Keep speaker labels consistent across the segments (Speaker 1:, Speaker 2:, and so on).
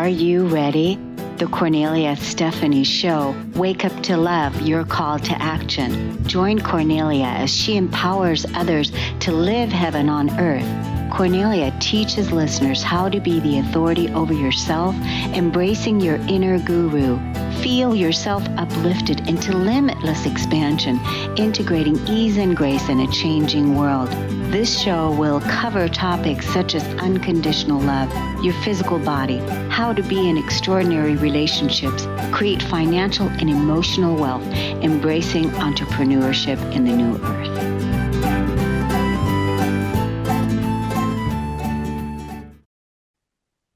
Speaker 1: Are you ready? The Kornelia Stephanie Show. Wake up to love, your call to action. Join Kornelia as she empowers others to live heaven on earth. Kornelia teaches listeners how to be the authority over yourself, embracing your inner guru. Feel yourself uplifted into limitless expansion, integrating ease and grace in a changing world. This show will cover topics such as unconditional love, your physical body, how to be in extraordinary relationships, create financial and emotional wealth, embracing entrepreneurship in the new earth.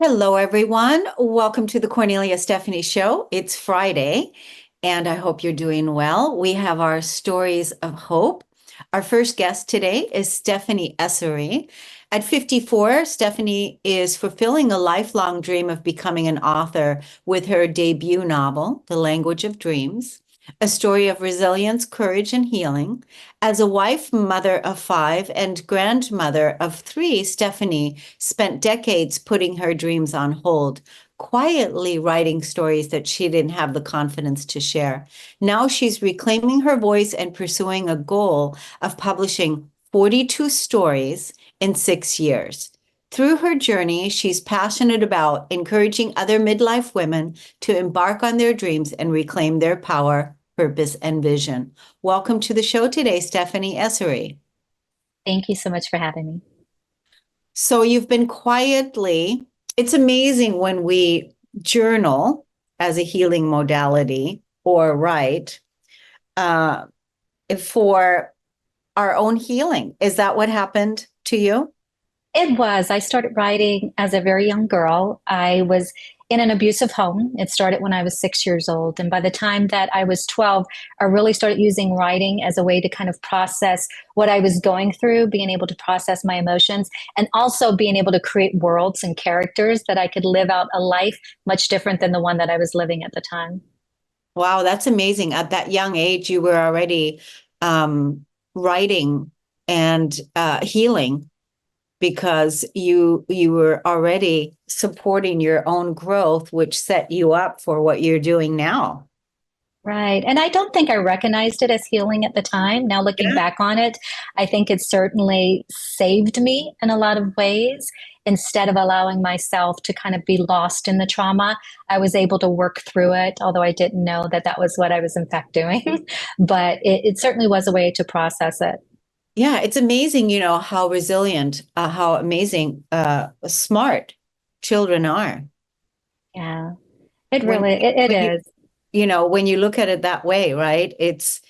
Speaker 2: Hello, everyone. Welcome to the Kornelia Stephanie Show. It's Friday, and I hope you're doing well. We have our stories of hope. Our first guest today is Stephanie Essary. At 54, Stephanie is fulfilling a lifelong dream of becoming an author with her debut novel, The Language of Dreams, a story of resilience, courage, and healing. As a wife, mother of 5, and grandmother of 3, Stephanie spent decades putting her dreams on hold, quietly writing stories that she didn't have the confidence to share. Now she's reclaiming her voice and pursuing a goal of publishing 42 stories in 6 years. Through her journey, she's passionate about encouraging other midlife women to embark on their dreams and reclaim their power, purpose, and vision. Welcome to the show today, Stephanie Essary.
Speaker 3: Thank you so much for having me.
Speaker 2: So you've been quietly, it's amazing when we journal as a healing modality or write for our own healing. Is that what happened to you?
Speaker 3: It was. I started writing as a very young girl. I was in an abusive home. It started when I was 6 years old. And by the time that I was 12, I really started using writing as a way to kind of process what I was going through, being able to process my emotions, and also being able to create worlds and characters that I could live out a life much different than the one that I was living at the time.
Speaker 2: Wow, that's amazing. At that young age, you were already writing and healing, because you were already supporting your own growth, which set you up for what you're doing now.
Speaker 3: Right. And I don't think I recognized it as healing at the time. Now, looking back on it, I think it certainly saved me in a lot of ways. Instead of allowing myself to kind of be lost in the trauma, I was able to work through it, although I didn't know that that was what I was in fact doing. But it certainly was a way to process it.
Speaker 2: Yeah, it's amazing, how resilient, how amazing, smart children are.
Speaker 3: Yeah, it is.
Speaker 2: When you look at it that way, right? It's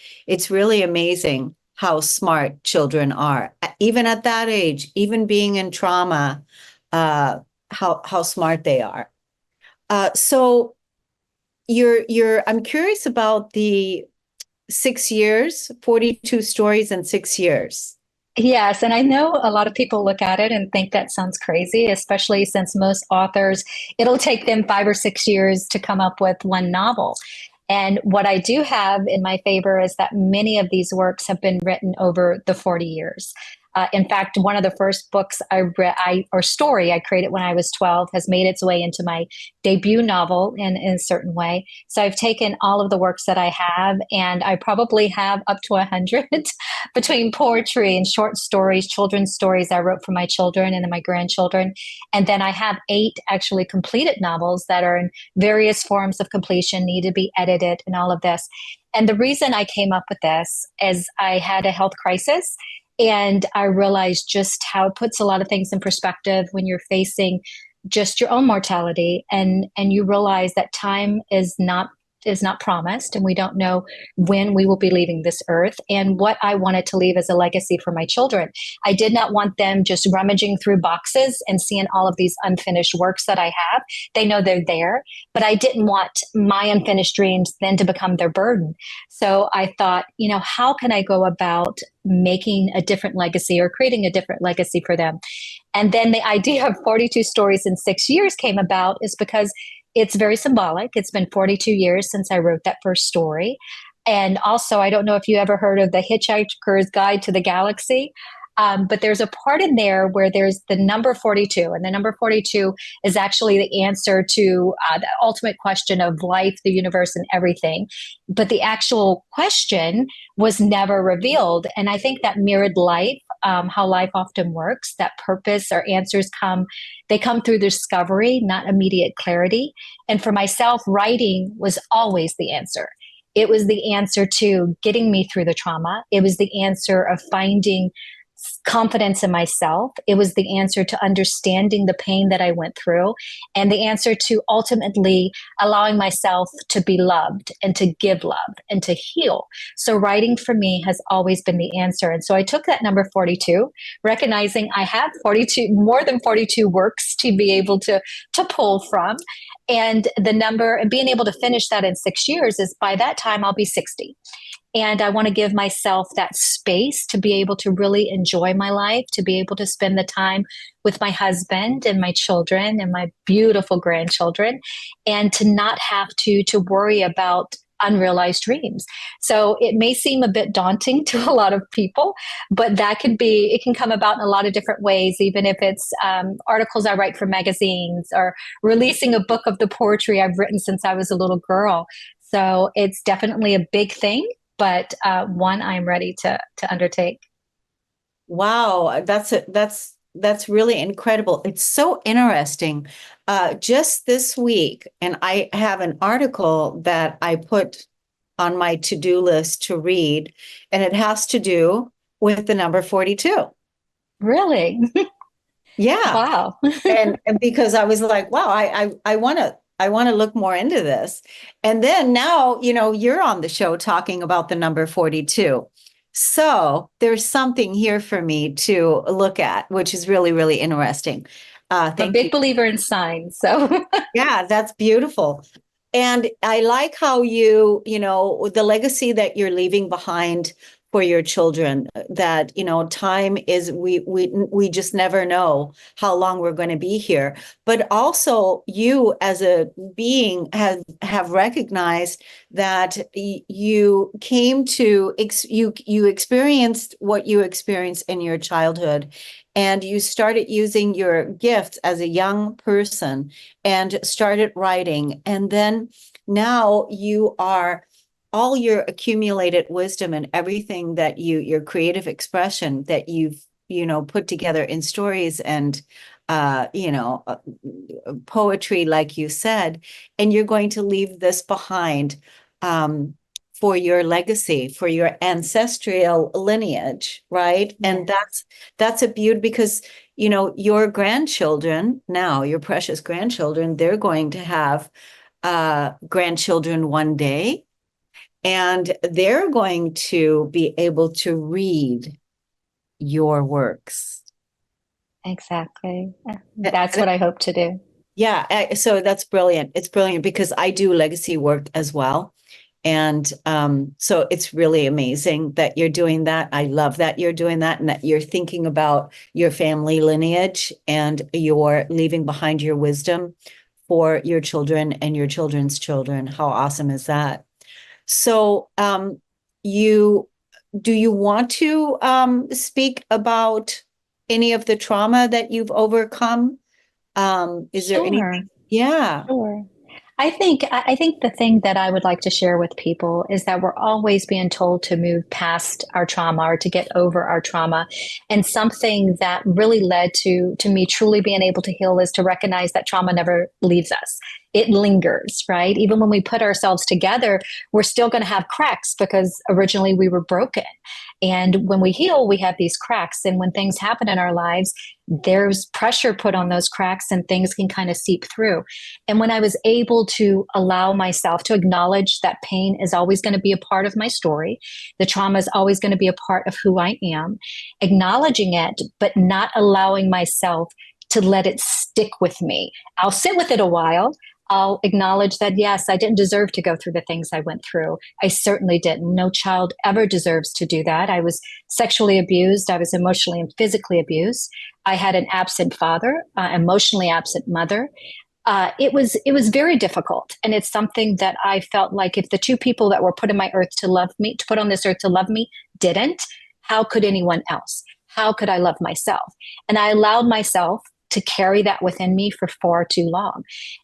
Speaker 2: really amazing how smart children are, even at that age, even being in trauma, how smart they are. So I'm curious about the 6 years, 42 stories in 6 years.
Speaker 3: Yes, and I know a lot of people look at it and think that sounds crazy, especially since most authors, it'll take them 5 or 6 years to come up with one novel. And what I do have in my favor is that many of these works have been written over the 40 years. In fact, one of the first books I read, or story I created when I was 12 has made its way into my debut novel in a certain way. So I've taken all of the works that I have, and I probably have up to 100 between poetry and short stories, children's stories I wrote for my children and my grandchildren. And then I have 8 actually completed novels that are in various forms of completion, need to be edited and all of this. And the reason I came up with this is I had a health crisis. And I realized just how it puts a lot of things in perspective when you're facing just your own mortality, and you realize that time is not promised, and we don't know when we will be leaving this earth. And what I wanted to leave as a legacy for my children, I did not want them just rummaging through boxes and seeing all of these unfinished works that I have. They know they're there, but I didn't want my unfinished dreams then to become their burden. So I thought, how can I go about making a different legacy or creating a different legacy for them? And then the idea of 42 stories in 6 years came about, is because it's very symbolic. It's been 42 years since I wrote that first story. And also, I don't know if you ever heard of The Hitchhiker's Guide to the Galaxy. But there's a part in there where there's the number 42, and the number 42 is actually the answer to the ultimate question of life, the universe, and everything. But the actual question was never revealed. And I think that mirrored life, how life often works, that purpose or answers they come through discovery, not immediate clarity. And for myself, writing was always the answer. It was the answer to getting me through the trauma. It was the answer of finding confidence in myself. It was the answer to understanding the pain that I went through, and the answer to ultimately allowing myself to be loved and to give love and to heal. So writing for me has always been the answer. And so I took that number 42, recognizing I have 42, more than 42 works to be able to pull from. And the number, and being able to finish that in 6 years, is by that time I'll be 60. And I want to give myself that space to be able to really enjoy my life, to be able to spend the time with my husband and my children and my beautiful grandchildren, and to not have to worry about unrealized dreams. So it may seem a bit daunting to a lot of people, but it can come about in a lot of different ways, even if it's articles I write for magazines or releasing a book of the poetry I've written since I was a little girl. So it's definitely a big thing, but one I'm ready to undertake.
Speaker 2: Wow, that's really incredible. It's so interesting. Just this week, and I have an article that I put on my to-do list to read, and it has to do with the number 42.
Speaker 3: Really?
Speaker 2: Yeah.
Speaker 3: Wow.
Speaker 2: and because I was like, wow, I want to look more into this. And then now, you're on the show talking about the number 42. So there's something here for me to look at, which is really, really interesting.
Speaker 3: I'm a big believer in signs. So
Speaker 2: yeah, that's beautiful. And I like how the legacy that you're leaving behind for your children, that, time is, we just never know how long we're going to be here. But also you as a being have recognized that you came to, you experienced what you experienced in your childhood, and you started using your gifts as a young person and started writing. And then now you are, all your accumulated wisdom and everything that your creative expression that you've, put together in stories and, poetry, like you said, and you're going to leave this behind, for your legacy, for your ancestral lineage, right? Yeah. And that's a beauty, because, your grandchildren now, your precious grandchildren, they're going to have grandchildren one day. And they're going to be able to read your works.
Speaker 3: Exactly. That's what I hope to do.
Speaker 2: Yeah. So that's brilliant. It's brilliant, because I do legacy work as well. And so it's really amazing that you're doing that. I love that you're doing that, and that you're thinking about your family lineage and you're leaving behind your wisdom for your children and your children's children. How awesome is that? So, do you want to speak about any of the trauma that you've overcome? Is there anything? Yeah.
Speaker 3: Sure. I think the thing that I would like to share with people is that we're always being told to move past our trauma or to get over our trauma. And something that really led to me truly being able to heal is to recognize that trauma never leaves us. It lingers, right? Even when we put ourselves together, we're still going to have cracks, because originally we were broken. And when we heal, we have these cracks. And when things happen in our lives, there's pressure put on those cracks and things can kind of seep through. And when I was able to allow myself to acknowledge that pain is always going to be a part of my story, the trauma is always going to be a part of who I am, acknowledging it, but not allowing myself to let it stick with me. I'll sit with it a while. I'll acknowledge that, yes, I didn't deserve to go through the things I went through. I certainly didn't. No child ever deserves to do that. I was sexually abused. I was emotionally and physically abused. I had an absent father, emotionally absent mother. It was very difficult. And it's something that I felt like, if the two people that were put on my earth to love me, to put on this earth to love me, didn't, how could anyone else? how could I love myself? And I allowed myself to carry that within me for far too long.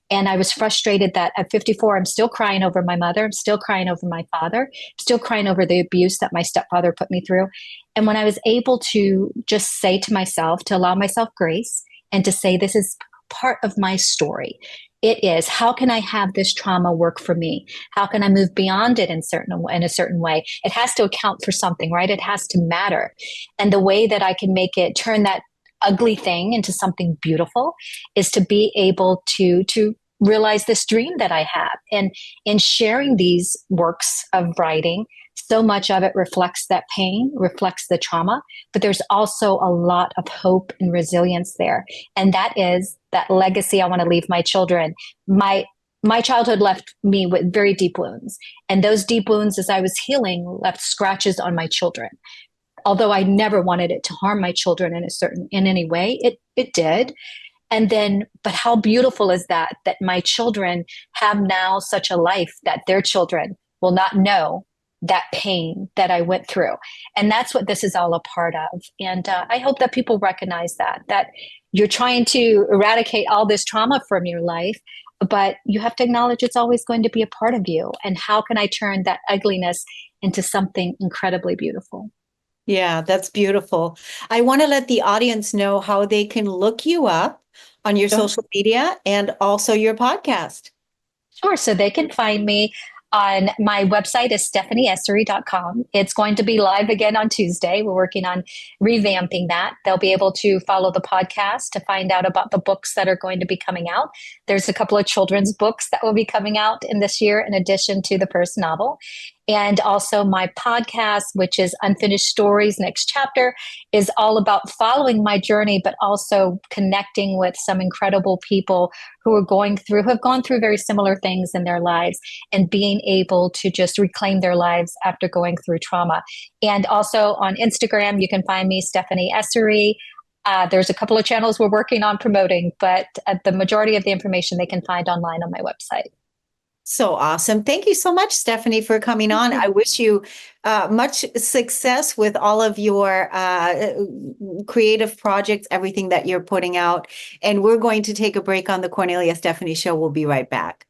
Speaker 3: And I was frustrated that at 54, I'm still crying over my mother. I'm still crying over my father, still crying over the abuse that my stepfather put me through. And when I was able to just say to myself, to allow myself grace and to say, this is part of my story. It is, how can I have this trauma work for me? How can I move beyond it in a certain way? It has to account for something, right? It has to matter. And the way that I can make it turn that ugly thing into something beautiful is to be able to realize this dream that I have. And in sharing these works of writing, so much of it reflects that pain, reflects the trauma, but there's also a lot of hope and resilience there. And that is that legacy I want to leave my children. My childhood left me with very deep wounds. And those deep wounds, as I was healing, left scratches on my children. Although I never wanted it to harm my children in any way, it did. And then, but how beautiful is that my children have now such a life that their children will not know that pain that I went through. And that's what this is all a part of. And I hope that people recognize that you're trying to eradicate all this trauma from your life, but you have to acknowledge it's always going to be a part of you. And how can I turn that ugliness into something incredibly beautiful?
Speaker 2: Yeah, that's beautiful. I want to let the audience know how they can look you up on your social media and also your podcast.
Speaker 3: Sure. So they can find me on my website is stephanieessary.com. It's going to be live again on Tuesday. We're working on revamping that. They'll be able to follow the podcast to find out about the books that are going to be coming out. There's a couple of children's books that will be coming out in this year, in addition to the first novel. And also my podcast, which is Unfinished Stories, Next Chapter, is all about following my journey, but also connecting with some incredible people who have gone through very similar things in their lives and being able to just reclaim their lives after going through trauma. And also on Instagram, you can find me, Stephanie Essary. There's a couple of channels we're working on promoting, but the majority of the information they can find online on my website.
Speaker 2: So awesome. Thank you so much, Stephanie, for coming on. I wish you much success with all of your creative projects, everything that you're putting out. And we're going to take a break on the Kornelia Stephanie Show. We'll be right back.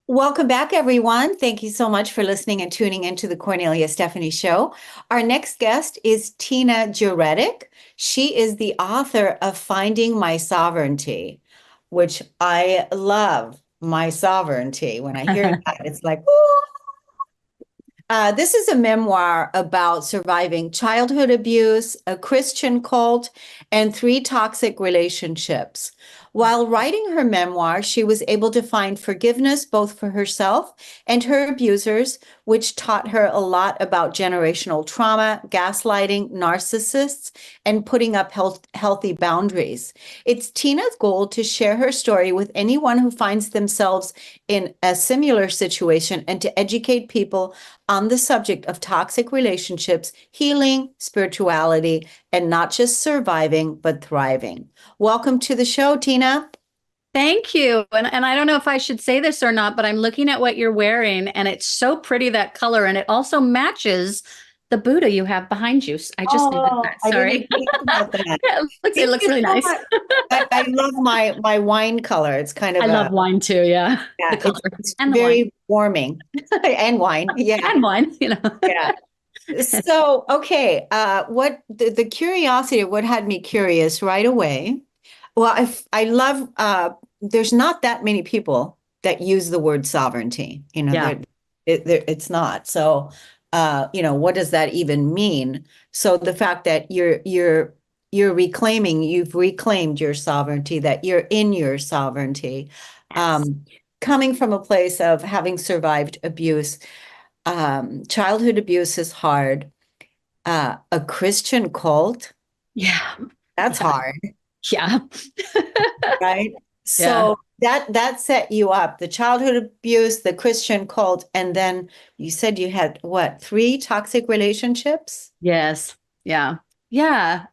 Speaker 2: Welcome back, everyone. Thank you so much for listening and tuning into the Kornelia Stephanie Show. Our next guest is Tina Djuretic. She is the author of Finding My Sovereignty, which I love. My sovereignty. When I hear that, it's like, ooh. This is a memoir about surviving childhood abuse, a Christian cult, and 3 toxic relationships. While writing her memoir, she was able to find forgiveness both for herself and her abusers, which taught her a lot about generational trauma, gaslighting, narcissists, and putting up healthy boundaries. It's Tina's goal to share her story with anyone who finds themselves in a similar situation and to educate people on the subject of toxic relationships, healing, spirituality, and not just surviving, but thriving. Welcome to the show, Tina.
Speaker 4: Thank you. And I don't know if I should say this or not, but I'm looking at what you're wearing and it's so pretty, that color. And it also matches the Buddha you have behind you. I just noticed that. Sorry.
Speaker 2: I didn't think about that.
Speaker 4: Yeah, it looks really nice.
Speaker 2: I love my wine color. It's kind of
Speaker 4: I love wine too. Yeah.
Speaker 2: Yeah, it's
Speaker 4: and
Speaker 2: very
Speaker 4: wine.
Speaker 2: warming. And wine. Yeah.
Speaker 4: And wine,
Speaker 2: Yeah. So, okay. What the curiosity of what had me curious right away. Well, I love, there's not that many people that use the word sovereignty, it's not. So, what does that even mean? So the fact that you've reclaimed your sovereignty, that you're in your sovereignty,
Speaker 4: Yes.
Speaker 2: Coming from a place of having survived abuse, childhood abuse is hard. A Christian cult,
Speaker 4: Yeah.
Speaker 2: that's hard.
Speaker 4: Yeah.
Speaker 2: Right. So that set you up, the childhood abuse, the Christian cult, and then you said you had what, 3 toxic relationships?
Speaker 4: Yes. Yeah. Yeah.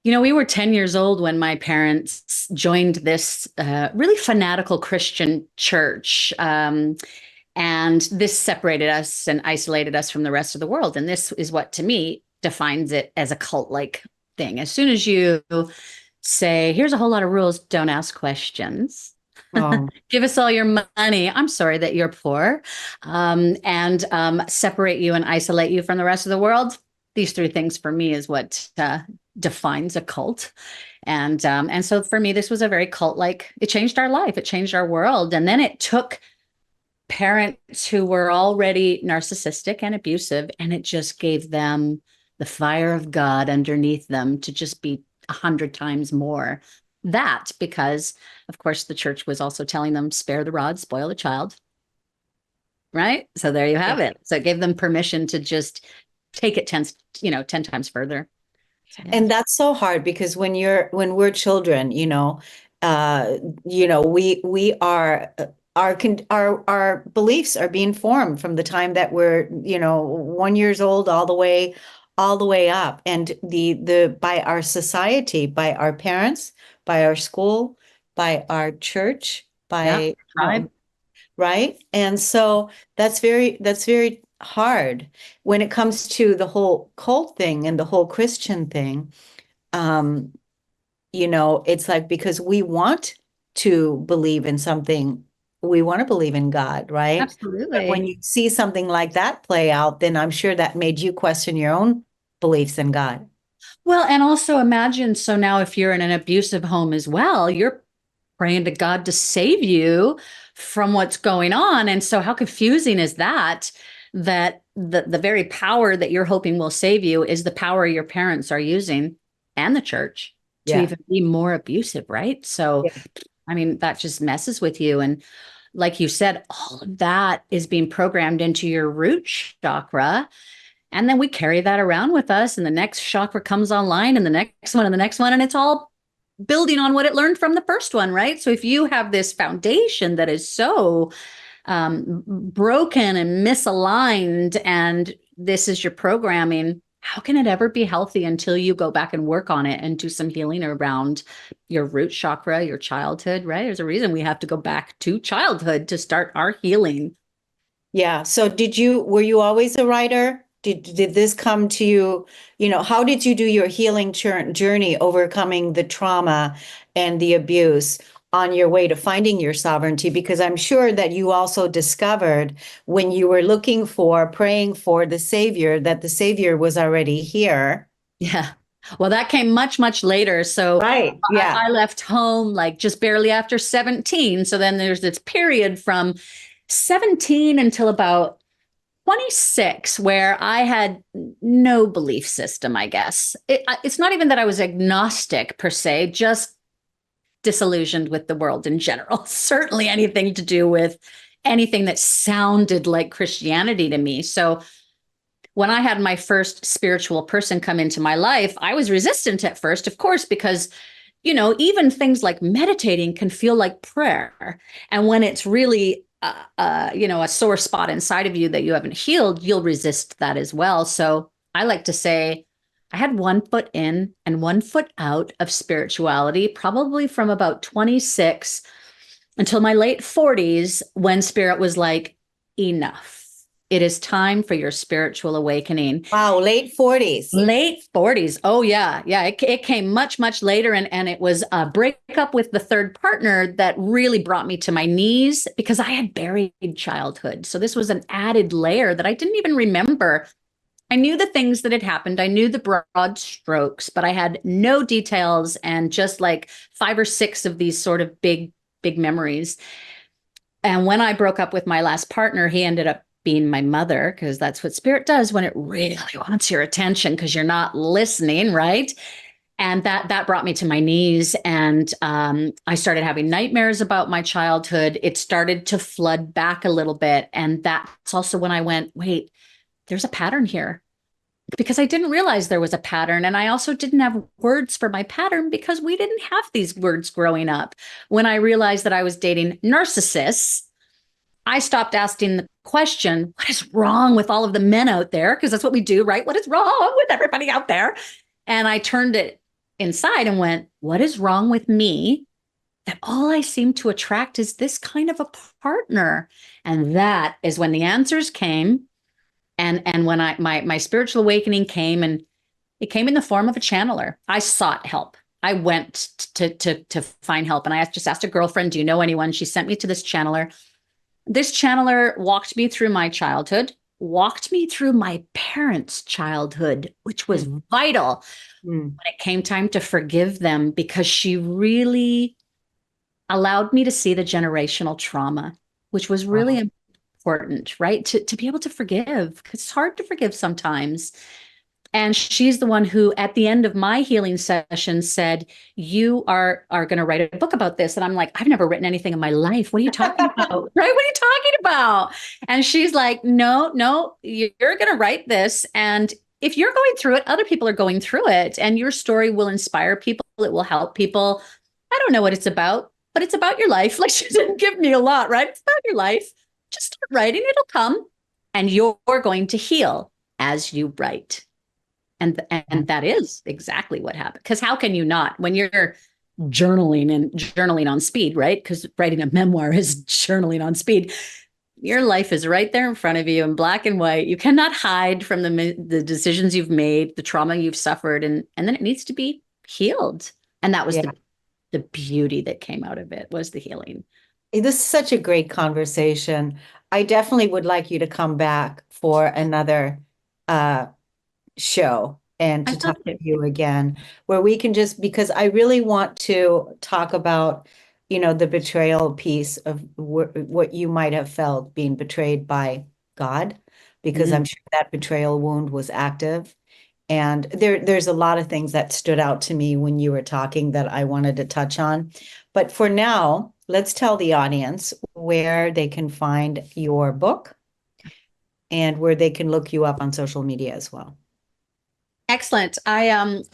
Speaker 4: We were 10 years old when my parents joined this really fanatical Christian church. And this separated us and isolated us from the rest of the world. And this is what, to me, defines it as a cult-like thing. As soon as you say, here's a whole lot of rules, don't ask questions.
Speaker 2: Oh,
Speaker 4: Give us all your money. I'm sorry that you're poor. And separate you and isolate you from the rest of the world. These three things for me is what defines a cult. And so for me, this was a very cult-like, it changed our life. It changed our world. And then it took parents who were already narcissistic and abusive, and it just gave them the fire of God underneath them to just be 100 times more that, because of course the church was also telling them, spare the rod, spoil the child. Right. So there you have it. So it gave them permission to just take it 10 times further. So, yeah.
Speaker 2: And that's so hard because when we're children, we are our beliefs are being formed from the time that we're 1 years old all the way up, and the by our society, by our parents, by our school, by our church, by
Speaker 4: tribe.
Speaker 2: Right. And so that's very hard when it comes to the whole cult thing and the whole Christian thing. It's like, because we want to believe in something, we want to believe in God, right?
Speaker 4: Absolutely.
Speaker 2: But when you see something like that play out, then I'm sure that made you question your own beliefs in God.
Speaker 4: Well, and also imagine, so now if you're in an abusive home as well, you're praying to God to save you from what's going on. And so how confusing is that the very power that you're hoping will save you is the power your parents are using and the church to even be more abusive, right? So, I mean, that just messes with you. And like you said, all of that is being programmed into your root chakra. And then we carry that around with us, and the next chakra comes online, and the next one, and the next one, and it's all building on what it learned from the first one, right? So if you have this foundation that is so broken and misaligned, and this is your programming, how can it ever be healthy until you go back and work on it and do some healing around your root chakra, your childhood, right? There's a reason we have to go back to childhood to start our healing.
Speaker 2: Yeah. So were you always a writer? Did this come to you? How did you do your healing journey, overcoming the trauma and the abuse on your way to finding your sovereignty? Because I'm sure that you also discovered, when you were praying for the Savior, that the Savior was already here.
Speaker 4: Yeah. Well, that came much, much later. So
Speaker 2: right. Yeah.
Speaker 4: I left home like just barely after 17. So then there's this period from 17 until about 26 where I had no belief system, I guess. It's not even that I was agnostic per se, just disillusioned with the world in general. Certainly anything to do with anything that sounded like Christianity to me. So when I had my first spiritual person come into my life, I was resistant at first, of course, because even things like meditating can feel like prayer. And when it's really a sore spot inside of you that you haven't healed, you'll resist that as well. So I like to say I had 1 foot in and 1 foot out of spirituality, probably from about 26 until my late 40s, when spirit was like, enough. It is time for your spiritual awakening.
Speaker 2: Wow, late 40s.
Speaker 4: Late 40s. Oh, yeah. Yeah. It came much, much later. And it was a breakup with the third partner that really brought me to my knees, because I had buried childhood. So this was an added layer that I didn't even remember. I knew the things that had happened. I knew the broad strokes, but I had no details, and just like 5 or 6 of these sort of big memories. And when I broke up with my last partner, he ended up being my mother, because that's what spirit does when it really wants your attention, because you're not listening, right? And that brought me to my knees, and I started having nightmares about my childhood. It started to flood back a little bit, and that's also when I went, wait, there's a pattern here, because I didn't realize there was a pattern. And I also didn't have words for my pattern, because we didn't have these words growing up. When I realized that I was dating narcissists, I stopped asking the question, what is wrong with all of the men out there? Because that's what we do, right? What is wrong with everybody out there? And I turned it inside and went, what is wrong with me that all I seem to attract is this kind of a partner? And that is when the answers came. And when my spiritual awakening came, and it came in the form of a channeler. I sought help. I went to find help, and I just asked a girlfriend, do you know anyone? She sent me to this channeler. This channeler walked me through my childhood, walked me through my parents' childhood, which was vital when it came time to forgive them, because she really allowed me to see the generational trauma, which was really important, right? To be able to forgive, because it's hard to forgive sometimes. And she's the one who, at the end of my healing session, said, you are going to write a book about this. And I'm like, I've never written anything in my life. What are you talking about? Right? What are you talking about? And she's like, no, you're going to write this. And if you're going through it, other people are going through it. And your story will inspire people. It will help people. I don't know what it's about, but it's about your life. Like, she didn't give me a lot, right? It's about your life. Just start writing. It'll come. And you're going to heal as you write. And that is exactly what happened. Because how can you not, when you're journaling on speed, right? Because writing a memoir is journaling on speed. Your life is right there in front of you in black and white. You cannot hide from the decisions you've made, the trauma you've suffered, and then it needs to be healed. And that was the beauty that came out of it, was the healing.
Speaker 2: This is such a great conversation. I definitely would like you to come back for another show and to talk to you again, where we can just, because I really want to talk about, the betrayal piece of what you might have felt being betrayed by God, because I'm sure that betrayal wound was active. And there's a lot of things that stood out to me when you were talking that I wanted to touch on. But for now, let's tell the audience where they can find your book and where they can look you up on social media as well.
Speaker 4: Excellent.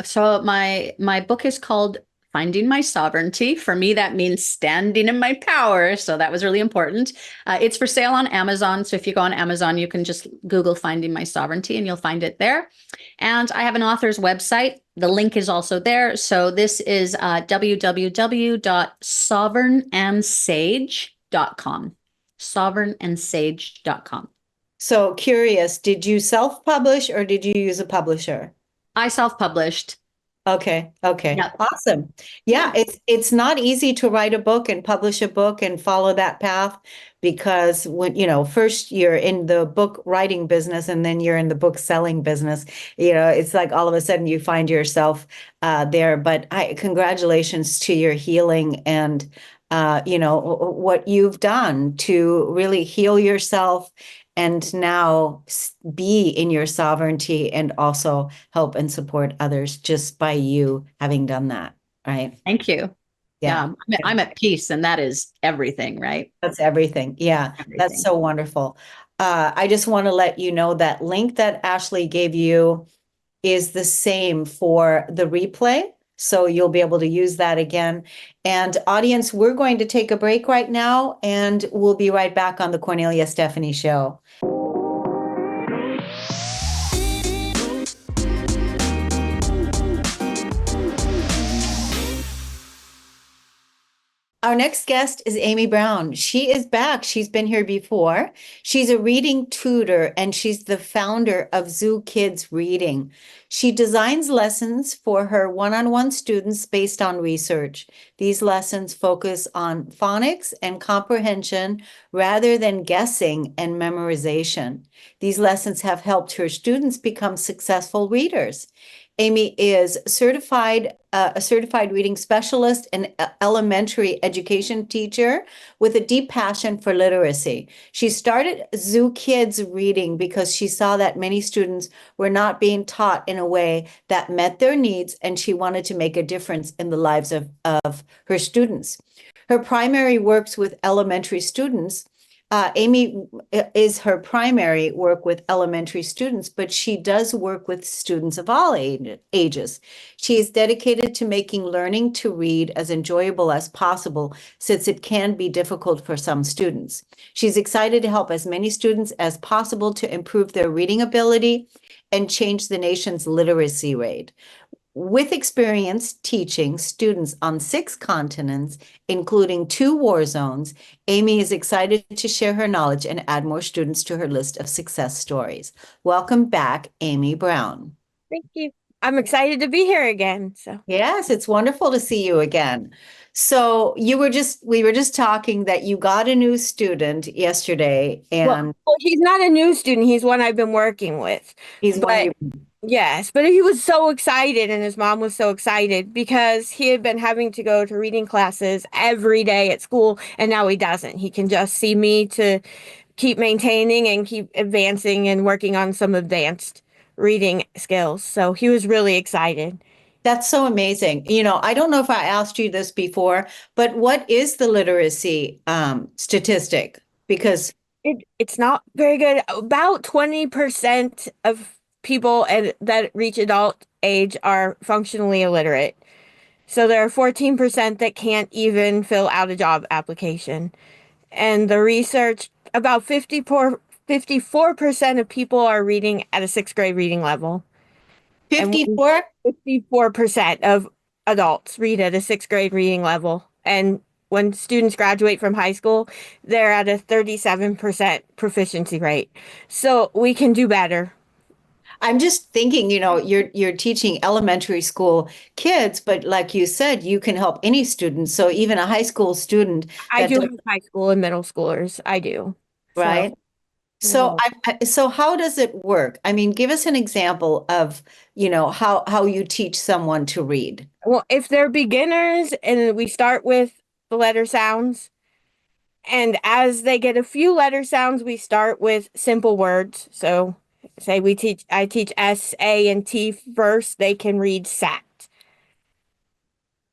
Speaker 4: So my book is called Finding My Sovereignty. For me, that means standing in my power. So that was really important. It's for sale on Amazon. So if you go on Amazon, you can just Google Finding My Sovereignty and you'll find it there. And I have an author's website. The link is also there. So this is www.sovereignansage.com. Sovereignansage.com.
Speaker 2: So curious, did you self-publish or did you use a publisher?
Speaker 4: I self-published.
Speaker 2: Okay. Yeah. Awesome. Yeah, it's not easy to write a book and publish a book and follow that path, because when, first you're in the book writing business and then you're in the book selling business, it's like all of a sudden you find yourself there. But congratulations to your healing and what you've done to really heal yourself and now be in your sovereignty and also help and support others just by you having done that, right?
Speaker 4: Thank you. Yeah. I'm at peace, and that is everything, right?
Speaker 2: That's everything. Yeah, everything. That's so wonderful. I just want to let you know that link that Ashley gave you is the same for the replay. So you'll be able to use that again. And audience, we're going to take a break right now, and we'll be right back on the Kornelia Stephanie Show. Our next guest is Amy Brown. She is back. She's been here before. She's a reading tutor, and she's the founder of Zoo Kids Reading. She designs lessons for her one-on-one students based on research. These lessons focus on phonics and comprehension rather than guessing and memorization. These lessons have helped her students become successful readers. Amy is a certified reading specialist and elementary education teacher with a deep passion for literacy. She started Zoo Kids Reading because she saw that many students were not being taught in a way that met their needs, and she wanted to make a difference in the lives of her students. Her primary works with elementary students. Amy is her primary work with elementary students, but she does work with students of all ages. She is dedicated to making learning to read as enjoyable as possible, since it can be difficult for some students. She's excited to help as many students as possible to improve their reading ability and change the nation's literacy rate. with experience teaching students on 6 continents, including 2 war zones, Amy is excited to share her knowledge and add more students to her list of success stories. Welcome back, Amy Brown.
Speaker 5: Thank you. I'm excited to be here again. So
Speaker 2: yes, it's wonderful to see you again. So we were just talking that you got a new student yesterday, and
Speaker 5: well, he's not a new student. He's one I've been working with.
Speaker 2: he's one you.
Speaker 5: Yes, but he was so excited and his mom was so excited because he had been having to go to reading classes every day at school and now he doesn't. He can just see me to keep maintaining and keep advancing and working on some advanced reading skills. So he was really excited.
Speaker 2: That's so amazing. You know, I don't know if I asked you this before, but what is the literacy statistic? Because
Speaker 5: it's not very good. About 20% of people that reach adult age are functionally illiterate. So there are 14% that can't even fill out a job application. And the research, about 54% of people are reading at a 6th grade reading level.
Speaker 2: 54?
Speaker 5: 54% of adults read at a 6th grade reading level. And when students graduate from high school, they're at a 37% proficiency rate. So we can do better.
Speaker 2: I'm just thinking, you know, you're teaching elementary school kids, but like you said, you can help any student. So even a high school student.
Speaker 5: I do have high school and middle schoolers. I do.
Speaker 2: Right. So how does it work? I mean, give us an example of, you know, how you teach someone to read.
Speaker 5: Well, if they're beginners and we start with the letter sounds, and as they get a few letter sounds, we start with simple words. So say I teach S, A, and T first, they can read sat.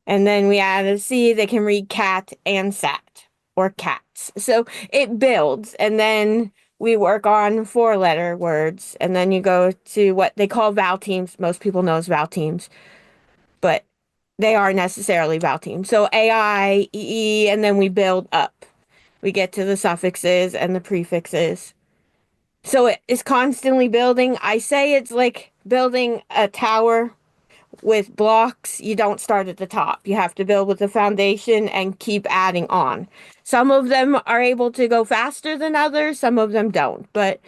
Speaker 5: And then we add a C, they can read cat and sat, or cats. So it builds, and then we work on 4-letter words, and then you go to what they call vowel teams. Most people know as vowel teams, but they aren't necessarily vowel teams. So A, I, E, and then we build up. We get to the suffixes and the prefixes. So it is constantly building. I say it's like building a tower with blocks. You don't start at the top. You have to build with the foundation and keep adding on. Some of them are able to go faster than others. Some of them don't. But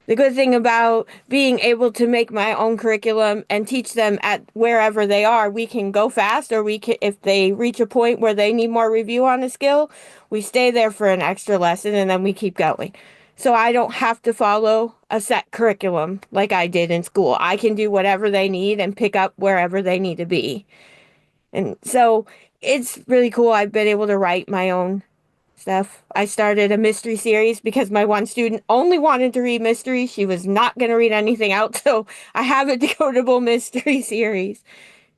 Speaker 5: the good thing about being able to make my own curriculum and teach them at wherever they are, we can go fast, or we can, if they reach a point where they need more review on a skill, we stay there for an extra lesson and then we keep going. So I don't have to follow a set curriculum like I did in school. I can do whatever they need and pick up wherever they need to be. And so it's really cool. I've been able to write my own stuff. I started a mystery series because my one student only wanted to read mysteries. She was not going to read anything else. So I have a decodable mystery series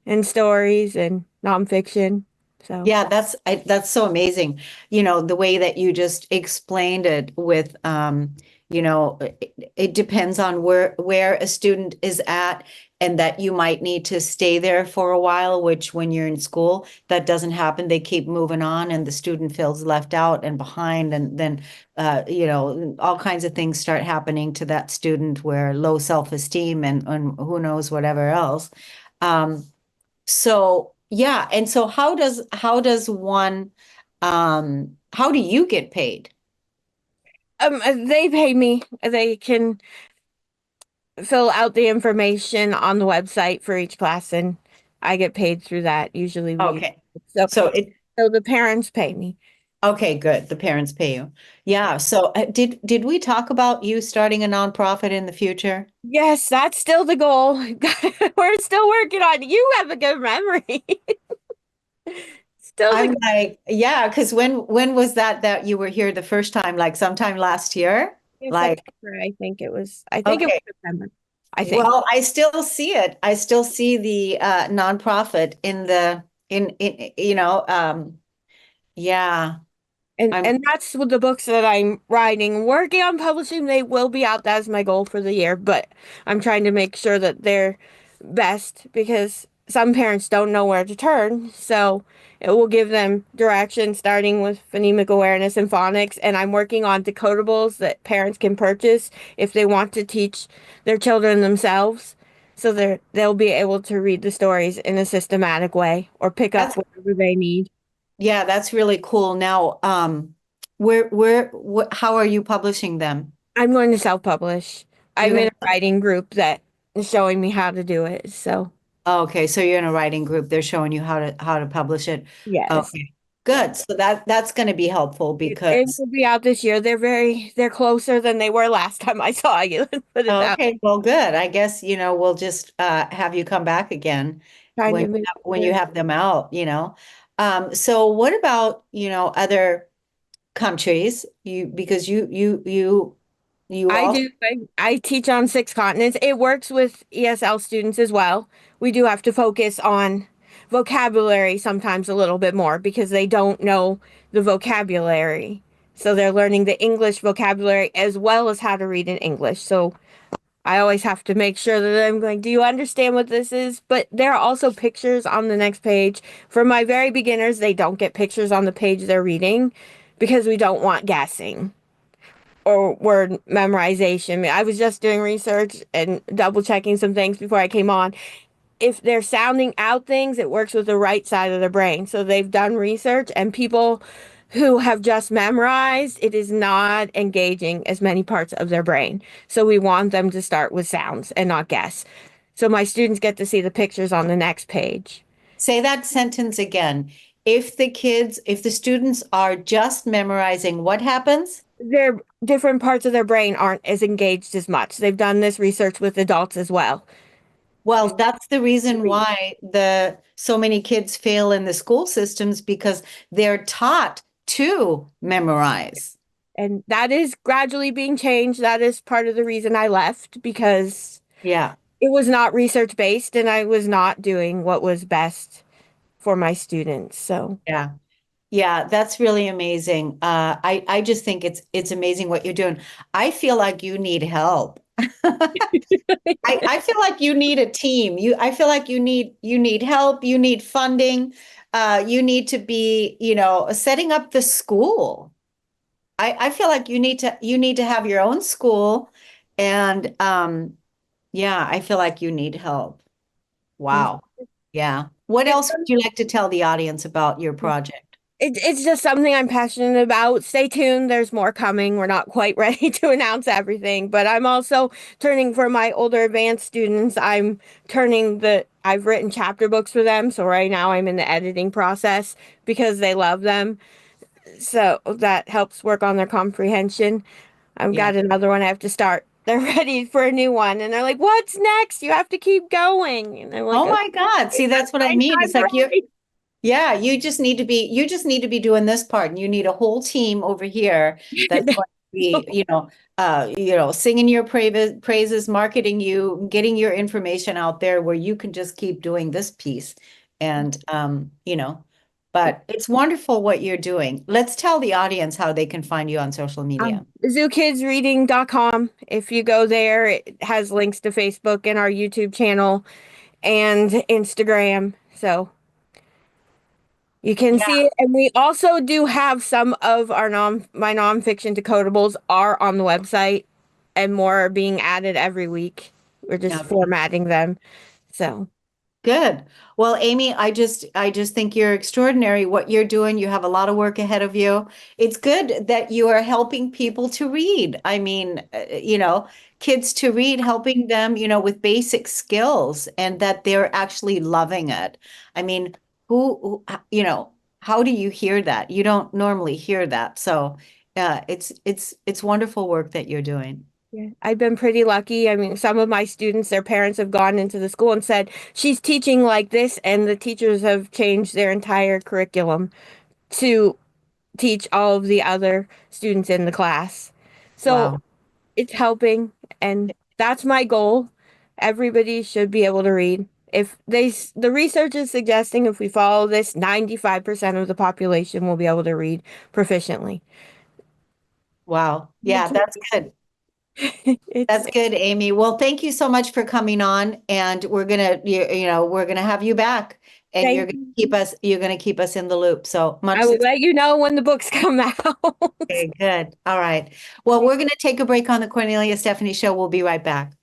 Speaker 5: and stories and nonfiction. So
Speaker 2: yeah, that's so amazing. You know, the way that you just explained it with, you know, it depends on where a student is at, and that you might need to stay there for a while, which when you're in school, that doesn't happen. They keep moving on and the student feels left out and behind. And then, you know, all kinds of things start happening to that student, where low self-esteem and who knows whatever else. So yeah. And so how does one, how do you get paid?
Speaker 5: they pay me. They can fill out the information on the website for each class, and I get paid through that. Usually
Speaker 2: Okay.
Speaker 5: So
Speaker 2: So
Speaker 5: the parents pay me.
Speaker 2: okay, good. The parents pay you. Yeah. So did we talk about you starting a nonprofit in the future?
Speaker 5: Yes, that's still the goal. We're still working on it. You have a good memory.
Speaker 2: I'm like, yeah, because when was that you were here the first time? Like sometime last year? Like
Speaker 5: September, I think it was September. I think.
Speaker 2: Well, I still see it. I still see the nonprofit in you know, yeah.
Speaker 5: And that's what the books that I'm writing, working on publishing. They will be out. That's my goal for the year, but I'm trying to make sure that they're best, because some parents don't know where to turn. So it will give them direction, starting with phonemic awareness and phonics. And I'm working on decodables that parents can purchase if they want to teach their children themselves. so they'll be able to read the stories in a systematic way or pick up
Speaker 2: That's
Speaker 5: whatever they need.
Speaker 2: yeah, that's really cool. Now, how are you publishing them?
Speaker 5: I'm going to self-publish.
Speaker 2: You're
Speaker 5: I'm in
Speaker 2: gonna,
Speaker 5: a writing group that is showing me how to do it. So,
Speaker 2: oh, okay, so you're in a writing group. They're showing you how to publish it.
Speaker 5: yes.
Speaker 2: Okay,
Speaker 5: So
Speaker 2: good. So that's going to be helpful
Speaker 5: it
Speaker 2: because
Speaker 5: will be out this year. They're closer than they were last time I saw you. Put it that way.
Speaker 2: okay, well, good. I guess, we'll just have you come back again
Speaker 5: Trying to
Speaker 2: when you have them out. So what about, other countries? Because you
Speaker 5: I
Speaker 2: also
Speaker 5: do. I teach on 6 continents. It works with ESL students as well. We do have to focus on vocabulary sometimes a little bit more because they don't know the vocabulary. So they're learning the English vocabulary as well as how to read in English. So I always have to make sure that I'm going, do you understand what this is? But there are also pictures on the next page. For my very beginners, they don't get pictures on the page they're reading because we don't want guessing or word memorization. I was just doing research and double checking some things before I came on. If they're sounding out things, it works with the right side of the brain. So they've done research, and people who have just memorized, it is not engaging as many parts of their brain. So we want them to start with sounds and not guess. So my students get to see the pictures on the next page.
Speaker 2: say that sentence again. If the students are just memorizing, what happens?
Speaker 5: Their different parts of their brain aren't as engaged as much. They've done this research with adults as well.
Speaker 2: Well, that's the reason why the so many kids fail in the school systems because they're taught to memorize.
Speaker 5: And that is gradually being changed. That is part of the reason I left because
Speaker 2: Yeah.
Speaker 5: it was not research based and I was not doing what was best for my students. So,
Speaker 2: Yeah. Yeah, that's really amazing. I just think it's amazing what you're doing. I feel like you need help. I feel like you need a team. I feel like you need help, you need funding, you need to be, setting up the school. I feel like you need to have your own school and yeah, I feel like you need help. Wow. Yeah. What else would you like to tell the audience about your project?
Speaker 5: it's just something I'm passionate about. Stay tuned. There's more coming. We're not quite ready to announce everything, but I'm also turning for my older advanced students. I've written chapter books for them. So right now I'm in the editing process because they love them. So that helps work on their comprehension. I've
Speaker 2: Yeah.
Speaker 5: got another one I have to start. They're ready for a new one and they're like, "What's next? You have to keep going." And I'm like,
Speaker 2: Oh
Speaker 5: "Okay,
Speaker 2: my God. See, that's what I
Speaker 5: same
Speaker 2: mean.
Speaker 5: time
Speaker 2: It's like
Speaker 5: to write."
Speaker 2: yeah, you just need to be doing this part and you need a whole team over here that's going to be, singing your praises, marketing you, getting your information out there where you can just keep doing this piece. And but it's wonderful what you're doing. Let's tell the audience how they can find you on social media.
Speaker 5: ZooKidsReading.com. If you go there, it has links to Facebook and our YouTube channel and Instagram. So you can
Speaker 2: Yeah.
Speaker 5: see it. And we also do have some of my nonfiction decodables are on the website and more are being added every week. We're just
Speaker 2: Okay.
Speaker 5: formatting them. So
Speaker 2: Good. Well, Amy, I just think you're extraordinary what you're doing. You have a lot of work ahead of you. It's good that you are helping people to read. I mean, kids to read, helping them, with basic skills and that they're actually loving it. I mean, how do you hear that? You don't normally hear that. So, it's wonderful work that you're doing.
Speaker 5: yeah, I've been pretty lucky. I mean, some of my students, their parents have gone into the school and said, she's teaching like this, and the teachers have changed their entire curriculum to teach all of the other students in the class. So
Speaker 2: Wow.
Speaker 5: it's helping, and that's my goal. Everybody should be able to read. The research is suggesting if we follow this, 95% of the population will be able to read proficiently.
Speaker 2: Wow. Yeah, that's good.
Speaker 5: It's
Speaker 2: That's good, Amy. Well, thank you so much for coming on, and we're gonna have you back, and
Speaker 5: thank you.
Speaker 2: you're gonna keep us in the loop. So much
Speaker 5: I will
Speaker 2: success.
Speaker 5: let you know when the books come out.
Speaker 2: Okay, good. All right. Well, we're gonna take a break on the Cornelia Stephanie Show. We'll be right back.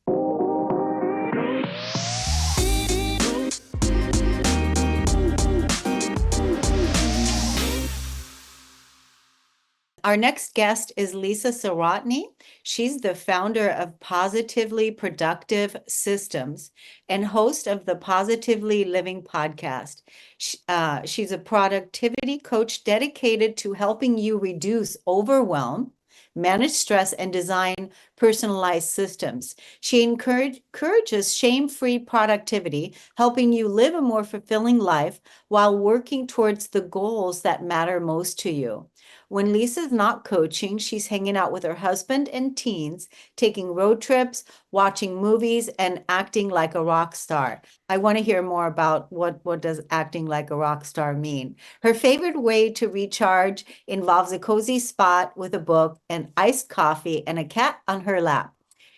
Speaker 2: Our next guest is Lisa Zawrotny. She's the founder of Positively Productive Systems and host of the Positively Living podcast. She's a productivity coach dedicated to helping you reduce overwhelm, manage stress, and design personalized systems. She encourages shame-free productivity, helping you live a more fulfilling life while working towards the goals that matter most to you. When Lisa's not coaching, she's hanging out with her husband and teens, taking road trips, watching movies, and acting like a rock star. I want to hear more about what does acting like a rock star mean. Her favorite way to recharge involves a cozy spot with a book, an iced coffee, and a cat on her lap.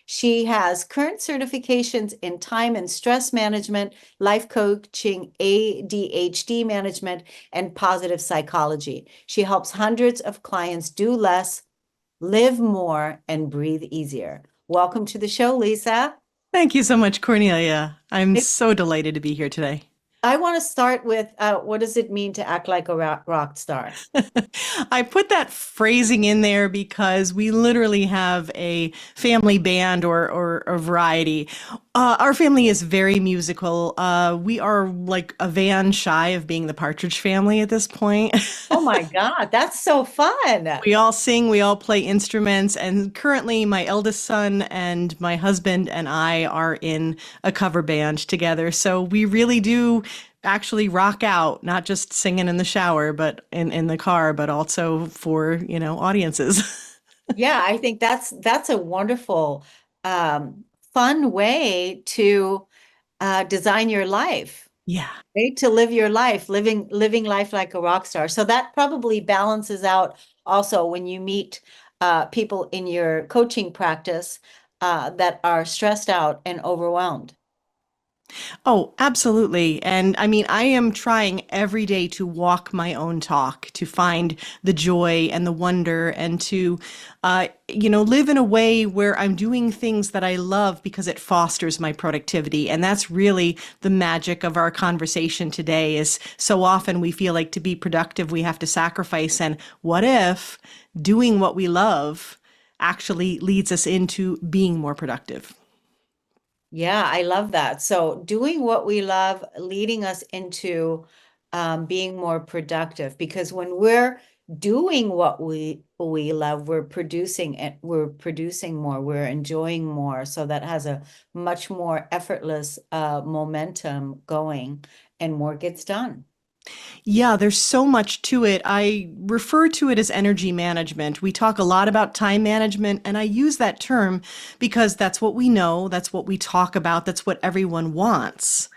Speaker 2: She has current certifications in time and stress management, life coaching, ADHD management, and positive psychology. She helps hundreds of clients do less, live more, and breathe easier. Welcome to the show, Lisa.
Speaker 6: Thank you so much, Cornelia. I'm so delighted to be here today.
Speaker 2: I want to start with what does it mean to act like a rock star?
Speaker 6: I put that phrasing in there because we literally have a family band or a variety. Our family is very musical. We are like a van shy of being the Partridge Family at this point.
Speaker 2: Oh my God, that's so fun.
Speaker 6: We all sing, we all play instruments, and currently my eldest son and my husband and I are in a cover band together. So we really do actually rock out, not just singing in the shower, but in the car, but also for, audiences.
Speaker 2: Yeah, I think that's a wonderful, fun way to design your life.
Speaker 6: Yeah.
Speaker 2: Way to live your life, living life like a rock star. So that probably balances out also when you meet people in your coaching practice that are stressed out and overwhelmed.
Speaker 6: Oh, absolutely. And I mean, I am trying every day to walk my own talk, to find the joy and the wonder, and to, live in a way where I'm doing things that I love because it fosters my productivity. And that's really the magic of our conversation today is so often we feel like to be productive, we have to sacrifice. And what if doing what we love actually leads us into being more productive?
Speaker 2: Yeah, I love that. So doing what we love, leading us into being more productive, because when we're doing what we love, we're producing it, we're producing more, we're enjoying more. So that has a much more effortless momentum going and more gets done.
Speaker 6: Yeah, there's so much to it. I refer to it as energy management. We talk a lot about time management, and I use that term because that's what we know, that's what we talk about, that's what everyone wants.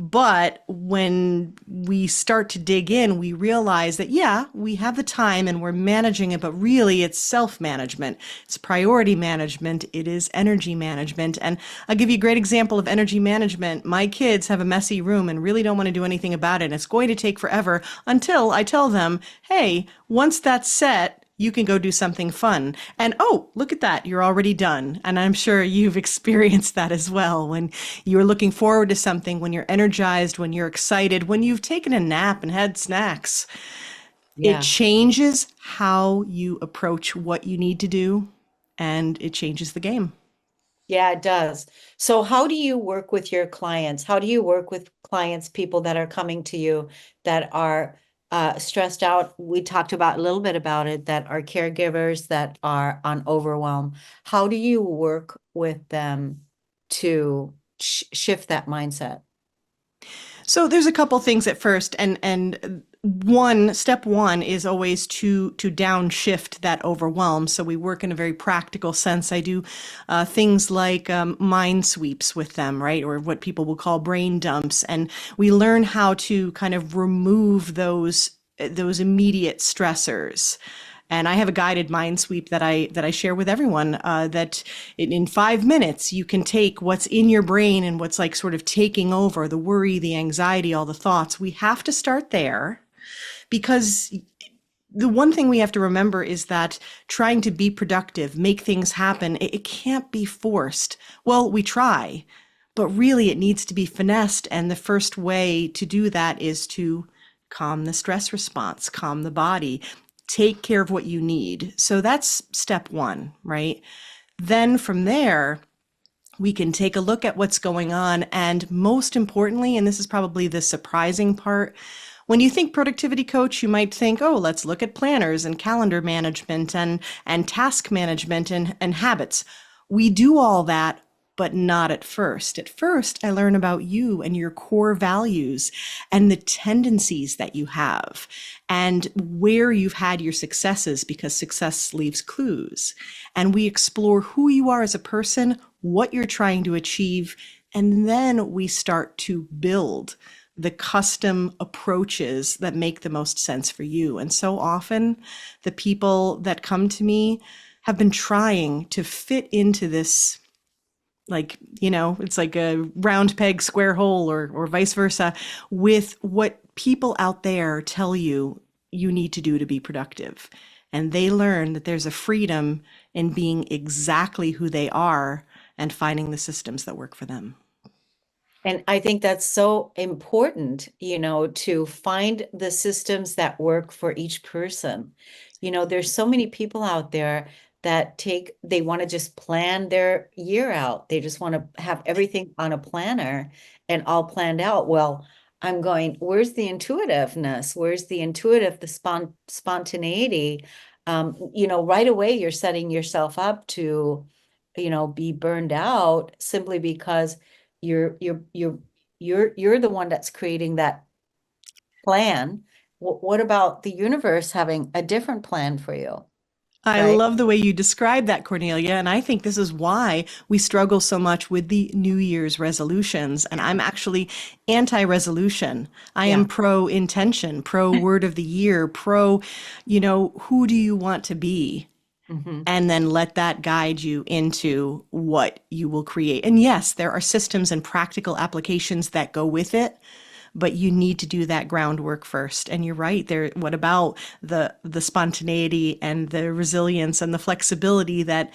Speaker 6: But when we start to dig in, we realize that, yeah, we have the time and we're managing it, but really it's self-management. It's priority management. It is energy management. And I'll give you a great example of energy management. My kids have a messy room and really don't want to do anything about it. And it's going to take forever until I tell them, hey, once that's set, you can go do something fun. And oh, look at that, you're already done. And I'm sure you've experienced that as well when you're looking forward to something, when you're energized, when you're excited, when you've taken a nap and had snacks.
Speaker 2: Yeah.
Speaker 6: It changes how you approach what you need to do, and it changes the game.
Speaker 2: Yeah, it does. So how do you work with your clients? How do you work with clients, people that are coming to you that are stressed out? We talked about a little bit about it, that are caregivers that are on overwhelm. How do you work with them to shift that mindset?
Speaker 6: So there's a couple things at first, and step one is always to downshift that overwhelm. So we work in a very practical sense. I do things like mind sweeps with them, right, or what people will call brain dumps, and we learn how to kind of remove those immediate stressors. And I have a guided mind sweep that I share with everyone, that in 5 minutes, you can take what's in your brain and what's like sort of taking over, the worry, the anxiety, all the thoughts. We have to start there because the one thing we have to remember is that trying to be productive, make things happen, it can't be forced. Well, we try, but really it needs to be finessed. And the first way to do that is to calm the stress response, calm the body. take care of what you need. So that's step one, right? Then from there, we can take a look at what's going on. And most importantly, and this is probably the surprising part, when you think productivity coach, you might think, oh, let's look at planners and calendar management and task management and habits. We do all that, but not at first. At first, I learn about you and your core values and the tendencies that you have and where you've had your successes, because success leaves clues. And we explore who you are as a person, what you're trying to achieve, and then we start to build the custom approaches that make the most sense for you. And so often the people that come to me have been trying to fit into this, like, it's like a round peg, square hole, or vice versa, with what people out there tell you you need to do to be productive. And they learn that there's a freedom in being exactly who they are and finding the systems that work for them.
Speaker 2: And I think that's so important, to find the systems that work for each person. There's so many people out there that they want to just plan their year out. They just want to have everything on a planner and all planned out. Well, I'm going, where's the intuitiveness? Where's the spontaneity? Right away you're setting yourself up to, be burned out simply because you're the one that's creating that plan. What about the universe having a different plan for you?
Speaker 6: I
Speaker 2: Right?
Speaker 6: love the way you describe that, Cornelia. And I think this is why we struggle so much with the New Year's resolutions. And I'm actually anti-resolution. I am pro-intention, pro-word of the year, pro, who do you want to be?
Speaker 2: Mm-hmm.
Speaker 6: And then let that guide you into what you will create. And yes, there are systems and practical applications that go with it, but you need to do that groundwork first. And you're right there. What about the spontaneity and the resilience and the flexibility that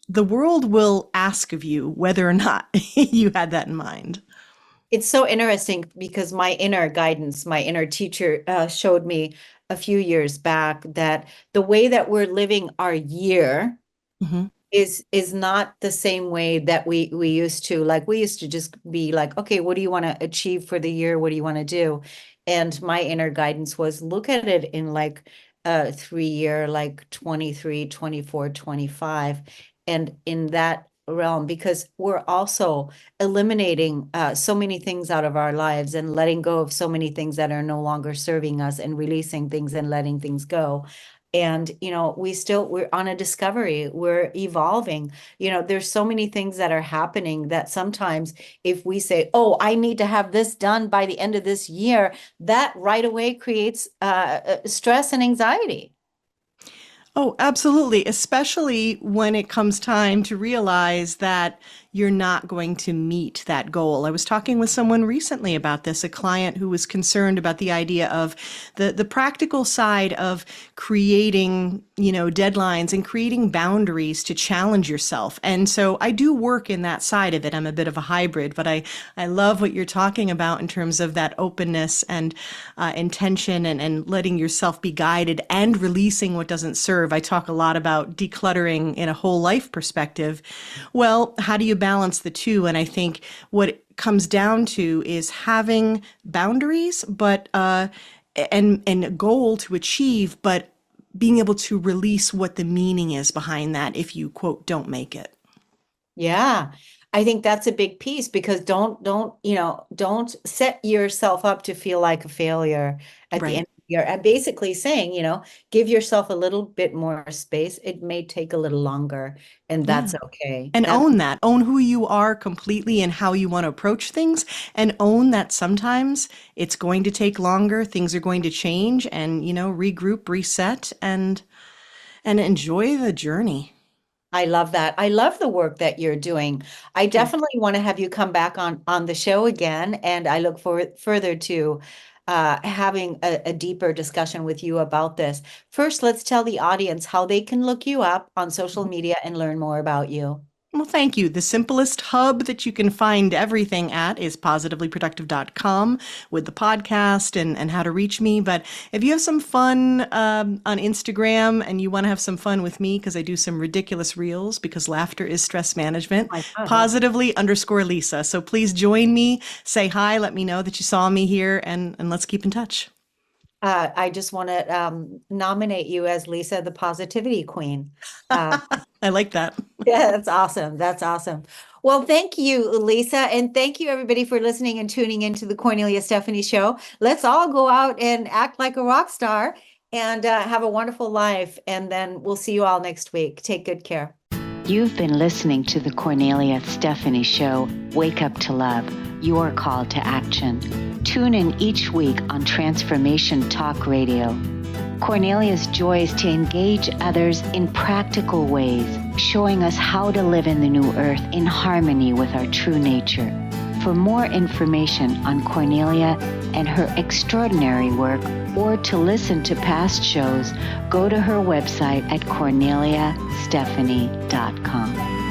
Speaker 6: the world will ask of you whether or not you had that in mind?
Speaker 2: It's so interesting because my inner guidance, my inner teacher showed me a few years back that the way that we're living our year
Speaker 6: Mm-hmm.
Speaker 2: is not the same way that we used to. Like, we used to just be like, okay, what do you want to achieve for the year? What do you want to do? And my inner guidance was look at it in like a 3 year, like 23, 24, 25, and in that realm, because we're also eliminating so many things out of our lives and letting go of so many things that are no longer serving us and releasing things and letting things go. And, we're on a discovery, we're evolving. There's so many things that are happening that sometimes if we say, oh, I need to have this done by the end of this year, that right away creates stress and anxiety.
Speaker 6: Oh, absolutely. Especially when it comes time to realize that you're not going to meet that goal. I was talking with someone recently about this, a client who was concerned about the idea of the practical side of creating, deadlines and creating boundaries to challenge yourself. And so I do work in that side of it. I'm a bit of a hybrid, but I love what you're talking about in terms of that openness and intention and letting yourself be guided and releasing what doesn't serve. I talk a lot about decluttering in a whole life perspective. Well, how do you balance the two? And I think what it comes down to is having boundaries, but and a goal to achieve, but being able to release what the meaning is behind that if you, quote, don't make it.
Speaker 2: Yeah, I think that's a big piece, because don't set yourself up to feel like a failure at the end
Speaker 6: Right.
Speaker 2: of the year. And basically saying, give yourself a little bit more space. It may take a little longer, and
Speaker 6: Yeah.
Speaker 2: that's okay.
Speaker 6: And
Speaker 2: That's
Speaker 6: own that. Own who you are completely and how you want to approach things. And own that sometimes it's going to take longer. Things are going to change and, regroup, reset, and enjoy the journey.
Speaker 2: I love that. I love the work that you're doing. I
Speaker 6: Thank you.
Speaker 2: definitely want to have you come back on the show again, and I look forward further to having a deeper discussion with you about this. First, let's tell the audience how they can look you up on social media and learn more about you.
Speaker 6: Well, thank you. The simplest hub that you can find everything at is positivelyproductive.com with the podcast and how to reach me. But if you have some fun on Instagram and you want to have some fun with me, because I do some ridiculous reels because laughter is stress management, positively_Lisa. So please join me, say hi, let me know that you saw me here, and let's keep in touch.
Speaker 2: I just want to nominate you as Lisa, the Positivity Queen.
Speaker 6: I like that.
Speaker 2: Yeah, that's awesome. That's awesome. Well, thank you, Lisa. And thank you, everybody, for listening and tuning into the Kornelia Stephanie Show. Let's all go out and act like a rock star and have a wonderful life. And then we'll see you all next week. Take good care.
Speaker 1: You've been listening to the Kornelia Stephanie Show, Wake Up to Love, your call to action. Tune in each week on Transformation Talk Radio. Kornelia's joy is to engage others in practical ways, showing us how to live in the new earth in harmony with our true nature. For more information on Kornelia and her extraordinary work, or to listen to past shows, go to her website at korneliastephanie.com.